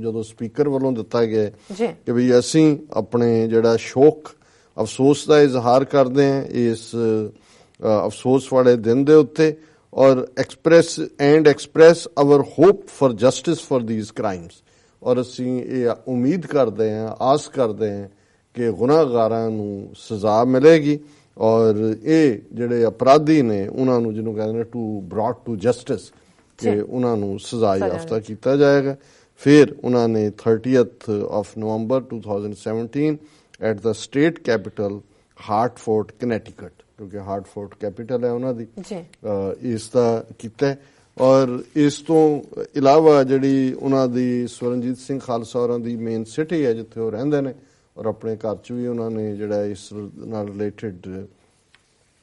ਜਦੋਂ ਸਪੀਕਰ ਵੱਲੋਂ ਦਿੱਤਾ ਗਿਆ ਕਿ ਵੀ ਅਸੀਂ ਆਪਣੇ ਜਿਹੜਾ ਸ਼ੋਕ ਅਫਸੋਸ ਦਾ ਇਜ਼ਹਾਰ ਕਰਦੇ ਹਾਂ ਇਸ ਅਫਸੋਸ ਵਾਲੇ ਦਿਨ ਦੇ ਉੱਤੇ, ਔਰ express our hope for justice for these crimes, ਔਰ ਅਸੀਂ ਇਹ ਉਮੀਦ ਕਰਦੇ ਹਾਂ, ਆਸ ਕਰਦੇ ਹਾਂ ਕਿ ਗੁਨਾਹਗਾਰਾਂ ਨੂੰ ਸਜ਼ਾ ਮਿਲੇਗੀ ਔਰ ਇਹ ਜਿਹੜੇ ਅਪਰਾਧੀ ਨੇ ਉਹਨਾਂ ਨੂੰ, ਜਿਹਨੂੰ ਕਹਿੰਦੇ ਨੇ ਟੂ ਬ੍ਰੌਟ ਟੂ ਜਸਟਿਸ, ਕਿ ਉਹਨਾਂ ਨੂੰ ਸਜ਼ਾ ਯਾਫਤਾ ਕੀਤਾ ਜਾਏਗਾ। ਫਿਰ ਉਹਨਾਂ ਨੇ 30th of November 2017 at the state capitol Hartford Connecticut, ਕਿਉਂਕਿ ਹਾਰਟਫੋਰਡ ਕੈਪੀਟਲ ਹੈ ਉਹਨਾਂ ਦੀ, ਇਸ ਦਾ ਕੀਤਾ। ਔਰ ਇਸ ਤੋਂ ਇਲਾਵਾ ਜਿਹੜੀ ਉਹਨਾਂ ਦੀ ਸਵਰਨਜੀਤ ਸਿੰਘ ਖਾਲਸਾ ਹੋਰਾਂ ਦੀ ਮੇਨ ਸਿਟੀ ਹੈ ਜਿੱਥੇ ਉਹ ਰਹਿੰਦੇ ਨੇ, ਔਰ ਆਪਣੇ ਘਰ 'ਚ ਵੀ ਉਹਨਾਂ ਨੇ ਜਿਹੜਾ ਇਸ ਨਾਲ ਰਿਲੇਟਡ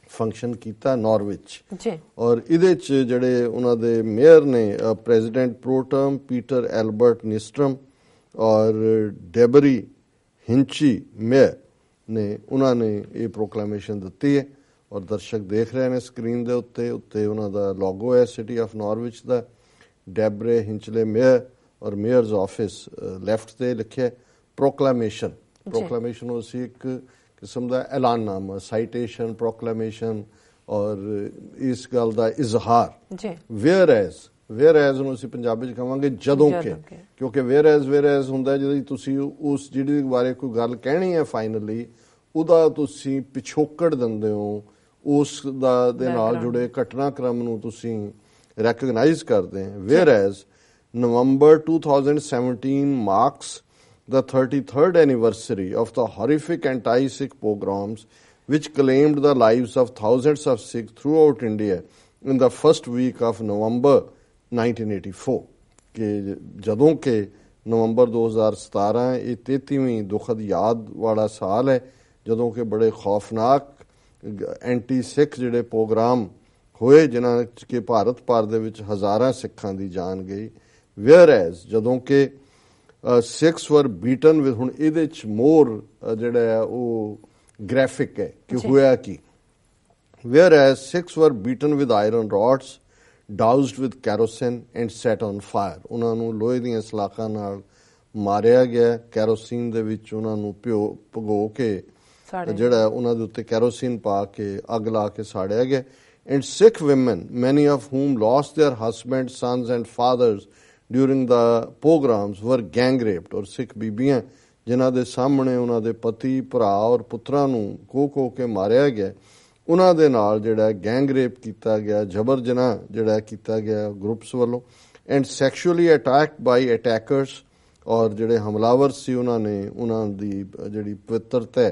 ਫੰਕਸ਼ਨ ਕੀਤਾ ਨਾਰਵਿਚ। ਔਰ ਇਹਦੇ 'ਚ ਜਿਹੜੇ ਉਹਨਾਂ ਦੇ ਮੇਅਰ ਨੇ ਪ੍ਰੈਜ਼ੀਡੈਂਟ ਪ੍ਰੋਟਮ ਪੀਟਰ ਐਲਬਰਟ ਨਿਸਟਰਮ ਔਰ ਡੈਬਰੀ ਹਿੰਚੀ ਮੇਅਰ ਨੇ, ਉਹਨਾਂ ਨੇ ਇਹ ਪ੍ਰੋਕਲੇਮੇਸ਼ਨ ਦਿੱਤੀ ਹੈ ਔਰ ਦਰਸ਼ਕ ਦੇਖ ਰਹੇ ਨੇ ਸਕਰੀਨ ਦੇ ਉੱਤੇ ਉਹਨਾਂ ਦਾ ਲੋਗੋ ਹੈ ਸਿਟੀ ਆਫ ਨਾਰਵਿਚ ਦਾ, ਡੈਬਰੇ ਹਿੰਚਲੇ ਮੇਅਰ ਔਰ ਮੇਅਰਜ਼ ਆਫਿਸ ਲੈਫਟ ਤੇ ਲਿਖਿਆ ਪ੍ਰੋਕਲੇਮੇਸ਼ਨ। ਪ੍ਰੋਕਲੇਮੇਸ਼ਨ ਉਹ ਸੀ ਇੱਕ ਕਿਸਮ ਦਾ ਐਲਾਨਨਾਮਾ, ਸਾਈਟੇਸ਼ਨ, ਪ੍ਰੋਕਲੇਮੇਸ਼ਨ ਔਰ ਇਸ ਗੱਲ ਦਾ ਇਜ਼ਹਾਰ। ਵੇਅਰ ਐਜ਼ ਨੂੰ ਅਸੀਂ ਪੰਜਾਬੀ 'ਚ ਕਹਾਂਗੇ ਜਦੋਂ ਕਿ, ਕਿਉਂਕਿ ਵੇਅਰ ਐਜ਼ ਹੁੰਦਾ ਜਦੋਂ ਤੁਸੀਂ ਉਸ ਜਿਹੜੀ ਬਾਰੇ ਕੋਈ ਗੱਲ ਕਹਿਣੀ ਹੈ ਫਾਈਨਲੀ, ਉਹਦਾ ਤੁਸੀਂ ਪਿਛੋਕੜ ਦਿੰਦੇ ਹੋ, ਉਸ ਦਾ ਦੇ ਨਾਲ ਜੁੜੇ ਘਟਨਾਕ੍ਰਮ ਨੂੰ ਤੁਸੀਂ ਰੈਕਗਨਾਈਜ਼ ਕਰਦੇ ਹੋ। Whereas November 2017 marks the 33rd anniversary of the horrific anti-Sikh pogroms which claimed the lives of thousands of Sikhs throughout India in the first week of November 1984 ਕਿ ਜਦੋਂ ਕਿ ਨਵੰਬਰ 2017 ਇਹ 33ਵੀਂ ਦੁਖਦ ਯਾਦ ਵਾਲਾ ਸਾਲ ਹੈ ਜਦੋਂ ਕਿ ਬੜੇ ਖੌਫਨਾਕ ਐਂਟੀ ਸਿੱਖ ਜਿਹੜੇ ਪ੍ਰੋਗਰਾਮ ਹੋਏ ਜਿਨ੍ਹਾਂ ਕਿ ਭਾਰਤ ਭਰ ਦੇ ਵਿੱਚ ਹਜ਼ਾਰਾਂ ਸਿੱਖਾਂ ਦੀ ਜਾਨ ਗਈ ਵੇਅਰ ਐਜ਼ ਜਦੋਂ ਕਿ Sikhs were beaten with ਹੁਣ ਇਹਦੇ ਚ ਮੋਰ ਜਿਹੜਾ ਹੈ ਉਹ ਗ੍ਰਾਫਿਕ ਹੈ ਕਿ ਹੋਇਆ ਕੀ whereas Sikhs were beaten with iron rods doused with kerosene and set on fire ਉਹਨਾਂ ਨੂੰ ਲੋਹੇ ਦੀਆਂ ਸਲਾਖਾਂ ਨਾਲ ਮਾਰਿਆ ਗਿਆ ਕੈਰੋਸੀਨ ਦੇ ਵਿੱਚ ਉਹਨਾਂ ਨੂੰ ਭਗੋ ਕੇ ਜਿਹੜਾ ਉਹਨਾਂ ਦੇ ਉੱਤੇ ਕੈਰੋਸੀਨ ਪਾ ਕੇ ਅੱਗ ਲਾ ਕੇ ਸਾੜਿਆ ਗਿਆ and Sikh women many of whom lost their husbands sons and fathers during the pogroms were gang raped ਔਰ ਸਿੱਖ ਬੀਬੀਆਂ ਜਿਨ੍ਹਾਂ ਦੇ ਸਾਹਮਣੇ ਉਹਨਾਂ ਦੇ ਪਤੀ ਭਰਾ ਔਰ ਪੁੱਤਰਾਂ ਨੂੰ ਕੋ ਕੇ ਮਾਰਿਆ ਗਿਆ ਉਹਨਾਂ ਦੇ ਨਾਲ ਜਿਹੜਾ ਗੈਂਗ ਰੇਪ ਕੀਤਾ ਗਿਆ ਜਬਰ ਜਨਾਹ ਜਿਹੜਾ ਕੀਤਾ ਗਿਆ ਗਰੁੱਪਸ ਵੱਲੋਂ ਐਂਡ ਸੈਕਸ਼ੂਅਲੀ ਅਟੈਕਡ ਬਾਈ ਅਟੈਕਰਸ ਔਰ ਜਿਹੜੇ ਹਮਲਾਵਰ ਸੀ ਉਹਨਾਂ ਨੇ ਉਹਨਾਂ ਦੀ ਜਿਹੜੀ ਪਵਿੱਤਰਤਾ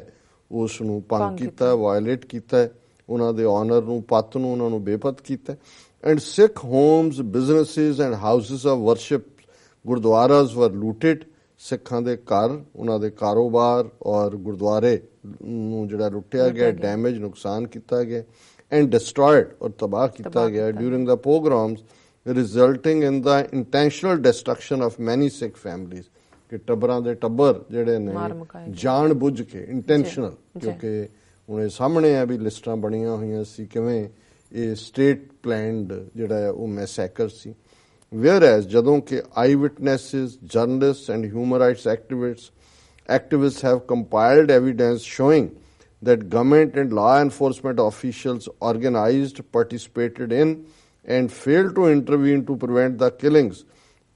ਉਸ ਨੂੰ ਭੰਗ ਕੀਤਾ ਵਾਇਲੇਟ ਕੀਤਾ ਉਹਨਾਂ ਦੇ ਆਨਰ ਨੂੰ ਪੱਤ ਨੂੰ ਉਹਨਾਂ ਨੂੰ ਬੇਪਤ ਕੀਤਾ and Sikh homes, businesses and houses of worship, gurdwaras were looted. ਸਿੱਖਾਂ ਦੇ ਘਰ ਉਹਨਾਂ ਦੇ ਕਾਰੋਬਾਰ ਔਰ ਗੁਰਦੁਆਰੇ ਨੂੰ ਜਿਹੜਾ ਲੁੱਟਿਆ ਗਿਆ ਡੈਮੇਜ ਨੁਕਸਾਨ ਕੀਤਾ ਗਿਆ and destroyed ਔਰ ਤਬਾਹ ਕੀਤਾ ਗਿਆ during the pogroms resulting in the intentional destruction of many Sikh families ਕਿ ਟੱਬਰਾਂ ਦੇ ਟੱਬਰ ਜਿਹੜੇ ਨੇ ਜਾਣ ਬੁੱਝ ਕੇ ਇੰਟੈਂਸ਼ਨਲ ਕਿਉਂਕਿ ਹੁਣ ਇਹ ਸਾਹਮਣੇ ਆ ਵੀ ਲਿਸਟਾਂ ਬਣੀਆਂ ਹੋਈਆਂ ਸੀ ਕਿਵੇਂ ਇਹ ਸਟੇਟ ਪਲੈਨਡ ਜਿਹੜਾ ਹੈ ਉਹ ਮੈਸੈਕਰ ਸੀ whereas ਜਦੋਂ ਕਿ eyewitnesses journalist and human rights activists have compiled evidence showing that government and law enforcement officials organized, participated in and failed to intervene to prevent the killings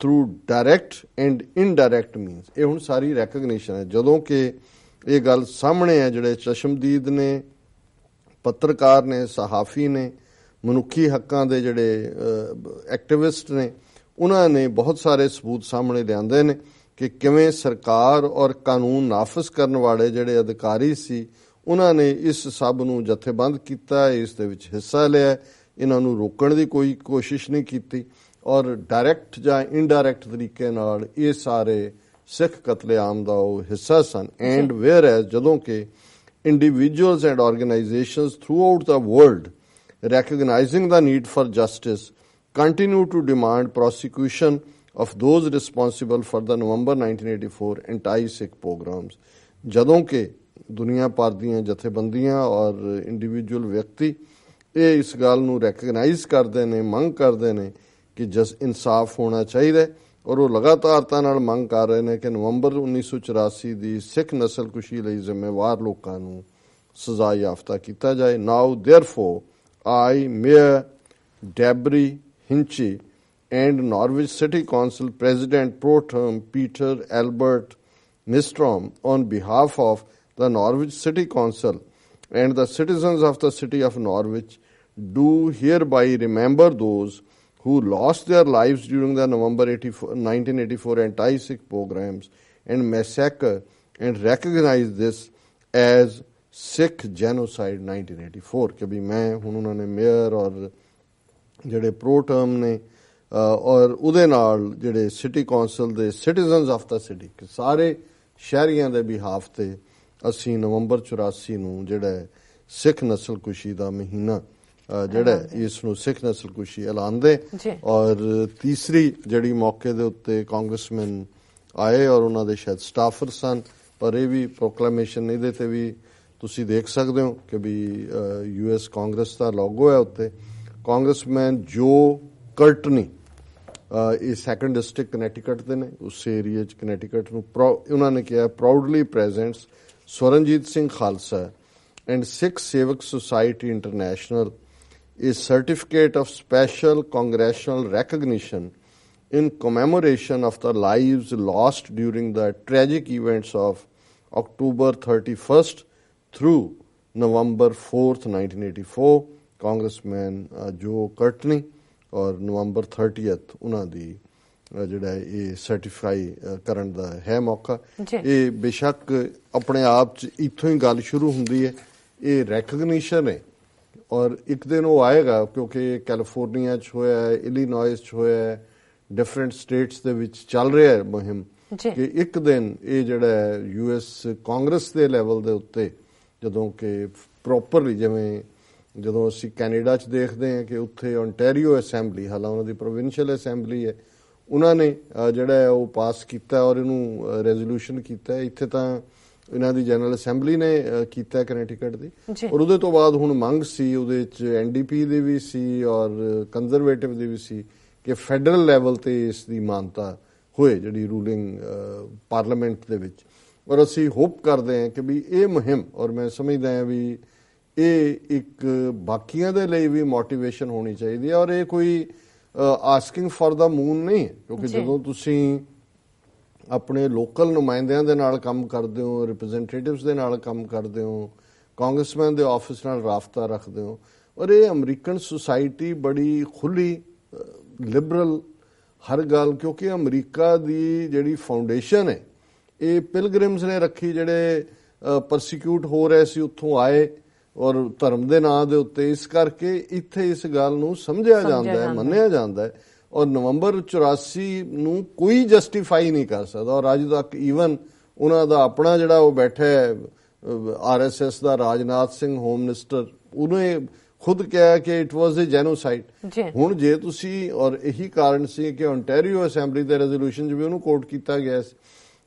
through direct and indirect means ਇਹ ਹੁਣ ਸਾਰੀ recognition ਹੈ ਜਦੋਂ ਕਿ ਇਹ ਗੱਲ ਸਾਹਮਣੇ ਹੈ ਜਿਹੜੇ ਚਸ਼ਮਦੀਦ ਨੇ ਪੱਤਰਕਾਰ ਨੇ ਸਹਾਫੀ ਨੇ ਮਨੁੱਖੀ ਹੱਕਾਂ ਦੇ ਜਿਹੜੇ ਐਕਟਿਵਿਸਟ ਨੇ ਉਹਨਾਂ ਨੇ ਬਹੁਤ ਸਾਰੇ ਸਬੂਤ ਸਾਹਮਣੇ ਲਿਆਂਦੇ ਨੇ ਕਿ ਕਿਵੇਂ ਸਰਕਾਰ ਔਰ ਕਾਨੂੰਨ ਨਾਫਜ਼ ਕਰਨ ਵਾਲੇ ਜਿਹੜੇ ਅਧਿਕਾਰੀ ਸੀ ਉਹਨਾਂ ਨੇ ਇਸ ਸਭ ਨੂੰ ਜਥੇਬੰਦ ਕੀਤਾ ਇਸ ਦੇ ਵਿੱਚ ਹਿੱਸਾ ਲਿਆ ਇਹਨਾਂ ਨੂੰ ਰੋਕਣ ਦੀ ਕੋਈ ਕੋਸ਼ਿਸ਼ ਨਹੀਂ ਕੀਤੀ ਔਰ ਡਾਇਰੈਕਟ ਜਾਂ ਇਨਡਾਇਰੈਕਟ ਤਰੀਕੇ ਨਾਲ ਇਹ ਸਾਰੇ ਸਿੱਖ ਕਤਲੇਆਮ ਦਾ ਉਹ ਹਿੱਸਾ ਸਨ ਐਂਡ ਵੇਅਰ ਐਜ਼ ਜਦੋਂ ਕਿ individuals and organizations throughout the world recognizing the need for justice continue to demand prosecution of those responsible for the November 1984 anti-Sikh pogroms ਜਦੋਂ ਕਿ ਦੁਨੀਆ ਭਰ ਦੀਆਂ ਜਥੇਬੰਦੀਆਂ ਔਰ ਇੰਡੀਵਿਜੂਅਲ ਵਿਅਕਤੀ ਇਹ ਇਸ ਗੱਲ ਨੂੰ ਰੈਕਗਨਾਈਜ਼ ਕਰਦੇ ਨੇ ਮੰਗ ਕਰਦੇ ਨੇ ਕਿ ਇਨਸਾਫ ਹੋਣਾ ਚਾਹੀਦਾ ਔਰ ਉਹ ਲਗਾਤਾਰਤਾ ਨਾਲ ਮੰਗ ਕਰ ਰਹੇ ਨੇ ਕਿ ਨਵੰਬਰ 1984 ਦੀ ਸਿੱਖ ਨਸਲਕੁਸ਼ੀ ਲਈ ਜ਼ਿੰਮੇਵਾਰ ਲੋਕਾਂ ਨੂੰ ਸਜ਼ਾ ਯਾਫਤਾ ਕੀਤਾ ਜਾਏ ਨਾਓ ਦੇਅਰਫੋਰ I, Mayor Debri Hinchey and Norwich City Council President Pro Tem Peter Albert Nystrom on behalf of the Norwich City Council and the citizens of the city of Norwich do hereby remember those who lost their lives during the November 1984 anti-Sikh pogroms and massacre and recognize this as Sikh genocide 1984 ਕਿ ਵੀ ਮੈਂ ਹੁਣ ਉਹਨਾਂ ਨੇ mayor ਔਰ ਜਿਹੜੇ pro term ਨੇ ਔਰ ਉਹਦੇ ਨਾਲ ਜਿਹੜੇ ਸਿਟੀ ਕੌਂਸਲ ਦੇ ਸਿਟੀਜ਼ਨਸ ਆਫ ਦਾ ਸਿਟੀ ਸਾਰੇ ਸ਼ਹਿਰੀਆਂ ਦੇ ਬਿਹਾਫ ਤੇ ਅਸੀਂ ਨਵੰਬਰ 84 ਨੂੰ ਜਿਹੜਾ ਸਿੱਖ ਨਸਲਕੁਸ਼ੀ ਦਾ ਮਹੀਨਾ ਜਿਹੜਾ ਇਸ ਨੂੰ ਸਿੱਖ ਨਸਲਕੁਸ਼ੀ ਐਲਾਨਦੇ ਔਰ ਤੀਸਰੀ ਜਿਹੜੀ ਮੌਕੇ ਦੇ ਉੱਤੇ ਕਾਂਗਰਸਮੈਨ ਆਏ ਔਰ ਉਹਨਾਂ ਦੇ ਸ਼ਾਇਦ ਸਟਾਫਰ ਸਨ ਪਰ ਇਹ ਵੀ ਪ੍ਰੋਕਲੇਮੇਸ਼ਨ ਇਹਦੇ ਤੇ ਵੀ ਤੁਸੀਂ ਦੇਖ ਸਕਦੇ ਹੋ ਕਿ ਵੀ US ਕਾਂਗਰਸ ਦਾ ਲੋਗੋ ਹੈ ਉੱਤੇ ਕਾਂਗਰਸਮੈਨ ਜੋ ਕਰਟਨੀ ਇਹ ਸੈਕੰਡ ਡਿਸਟ੍ਰਿਕਟ ਕਨੈਟੀਕਟ ਦੇ ਨੇ ਉਸ ਏਰੀਆ ਚ ਕਨੈਟੀਕਟ ਨੂੰ ਉਹਨਾਂ ਨੇ ਕਿਹਾ proudly presents Swaranjit Singh Khalsa and Sikh Sewak society international a certificate of special congressional recognition in commemoration of the lives lost during the tragic events of October 31st through November 4th, 1984. Congressman Joe Courtney और November 30th ਉਹਨਾਂ ਦੀ ਜਿਹੜਾ ਇਹ certify ਕਰਨ ਦਾ ਹੈ ਮੌਕਾ ਇਹ ਬੇਸ਼ੱਕ ਆਪਣੇ ਆਪ ਚ ਇੱਥੋਂ ਹੀ ਗੱਲ ਸ਼ੁਰੂ ਹੁੰਦੀ ਹੈ ਇਹ ਰੈਕਗਨੀਸ਼ਨ ਹੈ ਔਰ ਇੱਕ ਦਿਨ ਉਹ ਆਏਗਾ ਕਿਉਂਕਿ ਕੈਲੀਫੋਰਨੀਆ 'ਚ ਹੋਇਆ ਹੈ, ਇਲੀਨੋਇਸ 'ਚ ਹੋਇਆ ਹੈ, ਡਿਫਰੈਂਟ ਸਟੇਟਸ ਦੇ ਵਿੱਚ ਚੱਲ ਰਿਹਾ ਹੈ ਮੁਹਿੰਮ ਕਿ ਇੱਕ ਦਿਨ ਇਹ ਜਿਹੜਾ US ਕਾਂਗਰਸ ਦੇ ਲੈਵਲ ਦੇ ਉੱਤੇ ਜਦੋਂ ਕਿ ਪ੍ਰੋਪਰਲੀ ਜਿਵੇਂ ਜਦੋਂ ਅਸੀਂ ਕੈਨੇਡਾ 'ਚ ਦੇਖਦੇ ਹਾਂ ਕਿ ਉੱਥੇ ਓਨਟਾਰੀਓ ਅਸੈਂਬਲੀ ਹਾਲਾਂ ਉਹਨਾਂ ਦੀ ਪ੍ਰੋਵਿੰਸ਼ੀਅਲ ਅਸੈਂਬਲੀ ਹੈ ਉਹਨਾਂ ਨੇ ਜਿਹੜਾ ਹੈ ਉਹ ਪਾਸ ਕੀਤਾ ਔਰ ਇਹਨੂੰ ਰੈਜ਼ੋਲੂਸ਼ਨ ਕੀਤਾ। ਇੱਥੇ ਤਾਂ ਇਹਨਾਂ ਦੀ ਜਨਰਲ ਅਸੈਂਬਲੀ ਨੇ ਕੀਤਾ ਕਨੈਟੀਕਟ ਦੀ ਔਰ ਉਹਦੇ ਤੋਂ ਬਾਅਦ ਹੁਣ ਮੰਗ ਸੀ ਉਹਦੇ 'ਚ NDP ਦੀ ਵੀ ਸੀ ਔਰ ਕੰਜ਼ਰਵੇਟਿਵ ਦੀ ਵੀ ਸੀ ਕਿ ਫੈਡਰਲ ਲੈਵਲ ਤੇ ਇਸ ਦੀ ਮਾਨਤਾ ਹੋਏ ਜਿਹੜੀ ਰੂਲਿੰਗ ਪਾਰਲੀਮੈਂਟ ਦੇ ਵਿੱਚ। ਔਰ ਅਸੀਂ ਹੋਪ ਕਰਦੇ ਹਾਂ ਕਿ ਵੀ ਇਹ ਮੁਹਿੰਮ ਔਰ ਮੈਂ ਸਮਝਦਾ ਹਾਂ ਵੀ ਇਹ ਇੱਕ ਬਾਕੀਆਂ ਦੇ ਲਈ ਵੀ ਮੋਟੀਵੇਸ਼ਨ ਹੋਣੀ ਚਾਹੀਦੀ ਹੈ ਔਰ ਇਹ ਕੋਈ ਆਸਕਿੰਗ ਫॉर ਦਾ ਮੂਨ ਨਹੀਂ ਹੈ ਕਿਉਂਕਿ ਜਦੋਂ ਤੁਸੀਂ ਆਪਣੇ ਲੋਕਲ ਨੁਮਾਇੰਦਿਆਂ ਦੇ ਨਾਲ ਕੰਮ ਕਰਦੇ ਹੋ, ਰਿਪਰੈਜ਼ੈਂਟੇਟਿਵਸ ਦੇ ਨਾਲ ਕੰਮ ਕਰਦੇ ਹੋ, ਕਾਂਗਰਸਮੈਨ ਦੇ ਆਫਿਸ ਨਾਲ ਰਾਬਤਾ ਰੱਖਦੇ ਹੋ ਔਰ ਇਹ ਅਮਰੀਕਨ ਸੁਸਾਇਟੀ ਬੜੀ ਖੁੱਲੀ ਲਿਬਰਲ ਹਰ ਗੱਲ ਕਿਉਂਕਿ ਅਮਰੀਕਾ ਦੀ ਜਿਹੜੀ ਫਾਊਂਡੇਸ਼ਨ ਹੈ ਇਹ ਪਿਲਗ੍ਰਿਮਸ ਨੇ ਰੱਖੀ ਜਿਹੜੇ ਪਰਸੀਕਿਊਟ ਹੋ ਰਹੇ ਸੀ ਉੱਥੋਂ ਆਏ ਔਰ ਧਰਮ ਦੇ ਨਾਂ ਦੇ ਉੱਤੇ ਇਸ ਕਰਕੇ ਇੱਥੇ ਇਸ ਗੱਲ ਨੂੰ ਸਮਝਿਆ ਜਾਂਦਾ ਹੈ, ਮੰਨਿਆ ਜਾਂਦਾ ਹੈ ਔਰ ਨਵੰਬਰ 84 ਨੂੰ ਕੋਈ ਜਸਟੀਫਾਈ ਨਹੀਂ ਕਰ ਸਕਦਾ ਔਰ ਅੱਜ ਤੱਕ ਈਵਨ ਉਹਨਾਂ ਦਾ ਆਪਣਾ ਜਿਹੜਾ ਉਹ ਬੈਠਾ ਹੈ RSS ਦਾ ਰਾਜਨਾਥ ਸਿੰਘ ਹੋਮ ਮਿਨਿਸਟਰ ਉਹਨੇ ਖੁਦ ਕਿਹਾ ਕਿ ਇਟ ਵਾਸ ਅ ਜੈਨੋਸਾਈਡ। ਹੁਣ ਜੇ ਤੁਸੀਂ ਔਰ ਇਹੀ ਕਾਰਨ ਸੀ ਕਿ ਓਨਟਾਰੀਓ ਅਸੈਂਬਲੀ ਦੇ ਰੈਜ਼ੋਲੂਸ਼ਨ 'ਚ ਵੀ ਉਹਨੂੰ ਕੋਟ ਕੀਤਾ ਗਿਆ ਸੀ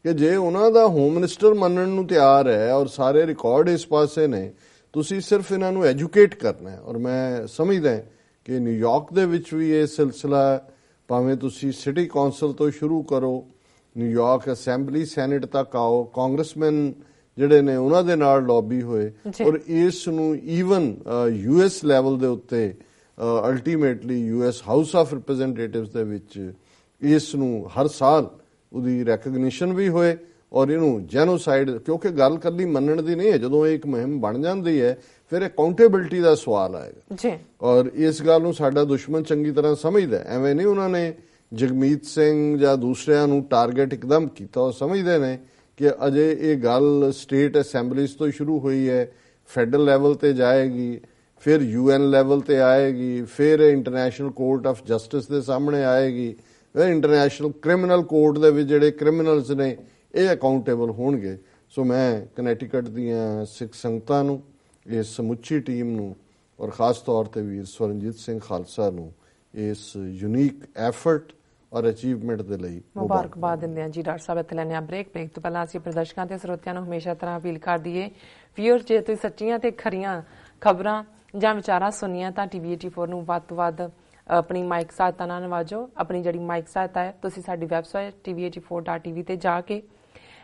ਕਿ ਜੇ ਉਹਨਾਂ ਦਾ ਹੋਮ ਮਿਨਿਸਟਰ ਮੰਨਣ ਨੂੰ ਤਿਆਰ ਹੈ ਔਰ ਸਾਰੇ ਰਿਕਾਰਡ ਇਸ ਪਾਸੇ ਨੇ ਤੁਸੀਂ ਸਿਰਫ ਇਹਨਾਂ ਨੂੰ ਐਜੂਕੇਟ ਕਰਨਾ ਹੈ ਔਰ ਮੈਂ ਸਮਝਦਾ ਕਿ ਨਿਊਯਾਰਕ ਦੇ ਵਿੱਚ ਵੀ ਇਹ ਸਿਲਸਿਲਾ ਭਾਵੇਂ ਤੁਸੀਂ ਸਿਟੀ ਕੌਂਸਲ ਤੋਂ ਸ਼ੁਰੂ ਕਰੋ, ਨਿਊਯਾਰਕ ਅਸੈਂਬਲੀ ਸੈਨੇਟ ਤੱਕ ਆਓ, ਕਾਂਗਰਸਮੈਨ ਜਿਹੜੇ ਨੇ ਉਹਨਾਂ ਦੇ ਨਾਲ ਲੌਬੀ ਹੋਏ ਔਰ ਇਸ ਨੂੰ ਈਵਨ US ਲੈਵਲ ਦੇ ਉੱਤੇ ultimately US house of representatives ਦੇ ਵਿੱਚ ਇਸ ਨੂੰ ਹਰ ਸਾਲ ਉਹਦੀ ਰੈਕਗਨੀਸ਼ਨ ਵੀ ਹੋਏ ਔਰ ਇਹਨੂੰ ਜੈਨੋਸਾਈਡ ਕਿਉਂਕਿ ਗੱਲ ਕੱਲੀ ਮੰਨਣ ਦੀ ਨਹੀਂ ਹੈ ਜਦੋਂ ਇਹ ਇੱਕ ਮੁਹਿੰਮ ਬਣ ਜਾਂਦੀ ਹੈ ਫਿਰ ਅਕਾਊਂਟੇਬਿਲਟੀ ਦਾ ਸਵਾਲ ਆਏਗਾ ਔਰ ਇਸ ਗੱਲ ਨੂੰ ਸਾਡਾ ਦੁਸ਼ਮਣ ਚੰਗੀ ਤਰ੍ਹਾਂ ਸਮਝਦਾ। ਐਵੇਂ ਨਹੀਂ ਉਹਨਾਂ ਨੇ ਜਗਮੀਤ ਸਿੰਘ ਜਾਂ ਦੂਸਰਿਆਂ ਨੂੰ ਟਾਰਗੇਟ ਇੱਕਦਮ ਕੀਤਾ, ਉਹ ਸਮਝਦੇ ਨੇ ਕਿ ਅਜੇ ਇਹ ਗੱਲ ਸਟੇਟ ਅਸੈਂਬਲੀਜ਼ ਤੋਂ ਸ਼ੁਰੂ ਹੋਈ ਹੈ, ਫੈਡਰਲ ਲੈਵਲ ਤੇ ਜਾਏਗੀ, ਫਿਰ UN ਲੈਵਲ ਤੇ ਆਏਗੀ, ਫਿਰ ਇੰਟਰਨੈਸ਼ਨਲ ਕੋਰਟ ਆਫ ਜਸਟਿਸ ਦੇ ਸਾਹਮਣੇ ਆਏਗੀ, ਫਿਰ ਇੰਟਰਨੈਸ਼ਨਲ ਕ੍ਰਿਮੀਨਲ ਕੋਰਟ ਦੇ ਵਿੱਚ ਜਿਹੜੇ ਕ੍ਰਿਮੀਨਲਸ ਨੇ ਇਹ ਅਕਾਊਂਟੇਬਲ ਹੋਣਗੇ। ਸੋ ਮੈਂ ਕਨੈਟੀਕਟ ਦੀਆਂ ਸਿੱਖ ਸੰਗਤਾਂ ਨੂੰ, ਇਸ ਸਮੁੱਚੀ ਟੀਮ ਨੂੰ ਔਰ ਖਾਸ ਤੌਰ ਤੇ ਵੀਰ ਸਵਰਨਜੀਤ ਸਿੰਘ ਖਾਲਸਾ ਨੂੰ ਇਸ ਯੂਨੀਕ ਐਫਰਟ ਔਰ ਅਚੀਵਮੈਂਟ ਦੇ ਲਈ ਮੁਬਾਰਕਬਾਦ ਦਿੰਦੇ ਹਾਂ ਜੀ। ਡਾਕਟਰ ਸਾਹਿਬ ਇੱਥੇ ਲੈਣੇ ਆ ਬ੍ਰੇਕ ਤੋਂ ਪਹਿਲਾਂ ਅਸੀਂ ਪ੍ਰਦਰਸ਼ਕਾਂ ਤੇ ਸਰੋਤਿਆਂ ਨੂੰ ਹਮੇਸ਼ਾ ਤਰ੍ਹਾਂ ਅਪੀਲ ਕਰ ਦਈਏ ਵੀਅਰ ਜੇ ਤੁਸੀਂ ਸੱਚੀਆਂ ਤੇ ਖਰੀਆਂ ਖਬਰਾਂ ਜਾਂ ਵਿਚਾਰਾਂ ਸੁਣੀਆਂ ਤਾਂ TV 84 ਨੂੰ ਵੱਧ ਤੋਂ ਵੱਧ ਆਪਣੀ ਮਾਈਕ ਸਹਾਇਤਾ ਨਾਲ ਨਵਾਜੋ। ਆਪਣੀ ਜਿਹੜੀ ਮਾਈਕ ਸਹਾਇਤਾ ਹੈ ਤੁਸੀਂ ਸਾਡੀ ਵੈਬਸਾਈਟ tv84.tv ਤੇ ਜਾ ਕੇ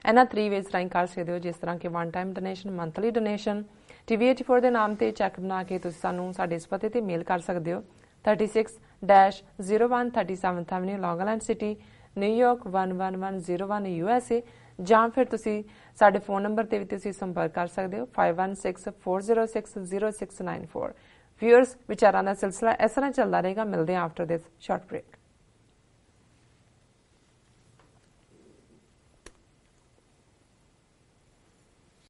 ਇਹਨਾਂ 3 ਵੇਜ਼ ਰਾਹੀਂ ਕਰ ਸਕਦੇ ਹੋ, ਜਿਸ ਤਰ੍ਹਾਂ ਕਿ one time donation, monthly donation, TV84 ਦੇ ਨਾਮ ਤੇ ਚੈੱਕ ਬਣਾ ਕੇ ਤੁਸੀਂ ਸਾਨੂੰ ਸਾਡੇ ਇਸ ਪਤੇ ਤੇ ਮੇਲ ਕਰ ਸਕਦੇ ਹੋ 36-01 37th Avenue, Long Island City, New York 11101 USA ਜਾਂ ਫਿਰ ਤੁਸੀਂ ਸਾਡੇ ਫੋਨ ਨੰਬਰ ਤੇ ਵੀ ਤੁਸੀਂ ਸੰਪਰਕ ਕਰ ਸਕਦੇ ਹੋ 5164060694। ਵਿਊਅਰਸ ਵਿਚਾਰਾਂ ਦਾ ਸਿਲਸਿਲਾ ਇਸ ਤਰ੍ਹਾਂ ਚੱਲਦਾ ਰਹੇਗਾ। ਮਿਲਦੇ ਹਾਂ ਆਫਟਰ ਦਿਸ ਸ਼ਾਰਟ ਬ੍ਰੇਕ।